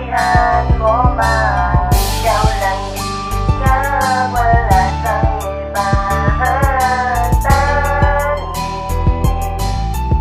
mapatihan mo man. Ikaw lang ikaw, wala sang ibahan. Tani,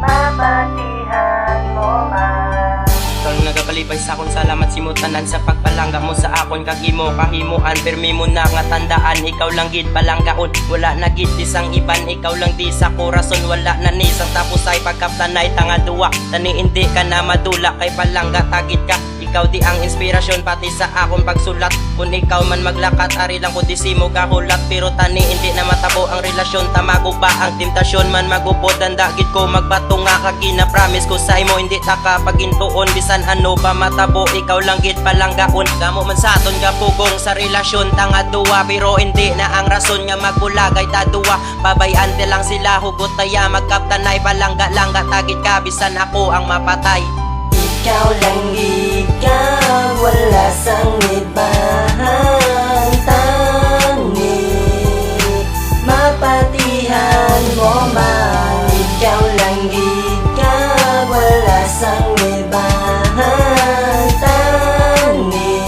mapatihan mo man. Ikaw lang nagapalipay sa akon, salamat simutanan sa pagpalangga mo sa akon. Kagimo kahimuan, permi mo na nga tandaan. Ikaw lang gid palanggaon, wala na gid isang iban. Ikaw lang di sa korason, wala na ni sa tapos ay pagkaptanay tanga duwa. Tani hindi ka na madula kay palangga tagit ka. Ikaw di ang inspirasyon pati sa akong pagsulat. Kung ikaw man maglakat, ari lang ko di simo kahulat. Pero tani hindi na matabo ang relasyon. Tamago ba ang temptasyon man magupod. Dandagit ko magbato nga kagina promise ko sa imo. Hindi ta kapagintuon bisan ano pa matabo. Ikaw lang gid palanggaon. Gamo man sa aton gapugong sa relasyon tanga duwa. Pero hindi na ang rason nga magbulagay ta duwa. Pabayante lang sila hugot taya magkaptanay. Palangga-langga tagit ka bisan ako ang mapatay. Ikaw lang ikaw, wala sang ibahan. Tani, mapatihan mo man. Ikaw lang ikaw, wala sang ibahan. Tani,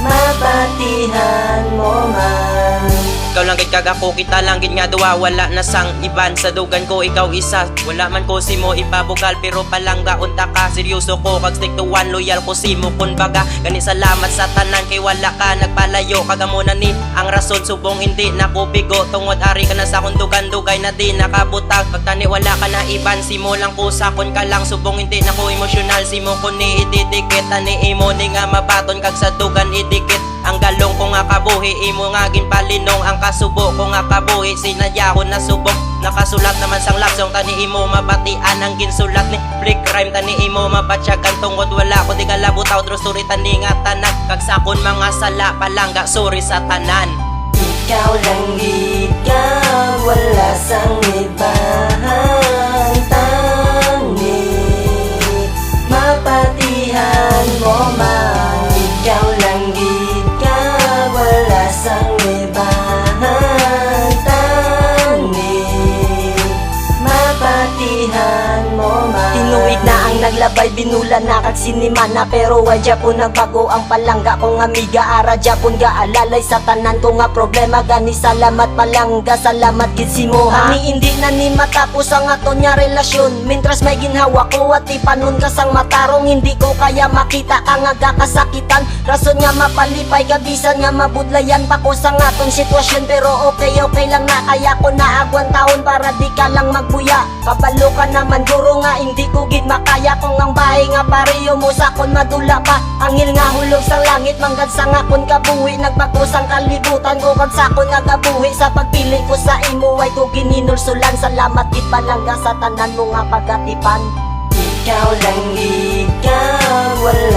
mapatihan mo man. Ikaw lang gid kagako, kita lang gid nga duwa. Wala na sang iban sa dugan ko, ikaw isa. Wala man ko simo ipabugal, pero palangga unta ka. Seryoso ko kag stick to one, loyal ko simo kun baga. Gani salamat sa tanan kay wala ka nagpalayo. Kagamo na ni ang rason subong hindi na ko bigo. Tungod ari ka na sa akong dugan-dugay na di nakabutang. Pagtani wala ka na iban, simo lang ko sa kun ka lang. Subong hindi na ko emosyonal, simo ko ni ididikit. Ani imo ni nga mabaton kag sa dugan idikit. Ang galong ko nga kabuhi, imo nga ginpalinong. Ang kasubo ko nga kabuhi, sinadya ko na subok. Nakasulat naman sang lapsong, tani imo mabatian ang ginsulat ni Flick rhyme. Tani imo mabatsyagan tungod wala ko di kalabutaw. True story tani nga tanan, kag sakon mga sala palangga sorry sa tanan. Ikaw lang ikaw, wala sang ibahan. Tani, mapatihan mo man. Ikaw lang ikaw, wala sang ibahan. Tani, mapatihan mo man. Tinuig na ang naglabay, binulan na kag sinimana. Pero wadya po nagbago ang palangga kong amiga. Aradya po nga alalay sa tanan ko nga problema. Gani salamat palangga, salamat gid si mo ha. Ni hindi na ni matapos ang aton nga relasyon. Mintras may ginhawa ko at ipanon ka sang matarong. Hindi ko kaya makita ka nga gakasakitan. Rason nga mapalipay gabisan nga mabudlayan pa ko sa aton sitwasyon. Pero okay lang na kaya ko na agwan taon para di ka lang magbuya. Kabalo ka naman guro nga hindi ko gid makaya. Kung ang bahay nga pareho mo sa kon madula pa. Angil nga hulog sa langit manggad sa akon kabuhi. Nagbago sang kalibutan ko kag sa akon nga gabuhi. Sa pagpili ko sa imo ay ko gininulsulan. Salamat gid palangga sa tanan mo nga pagatipan. Ikaw lang ikaw, wala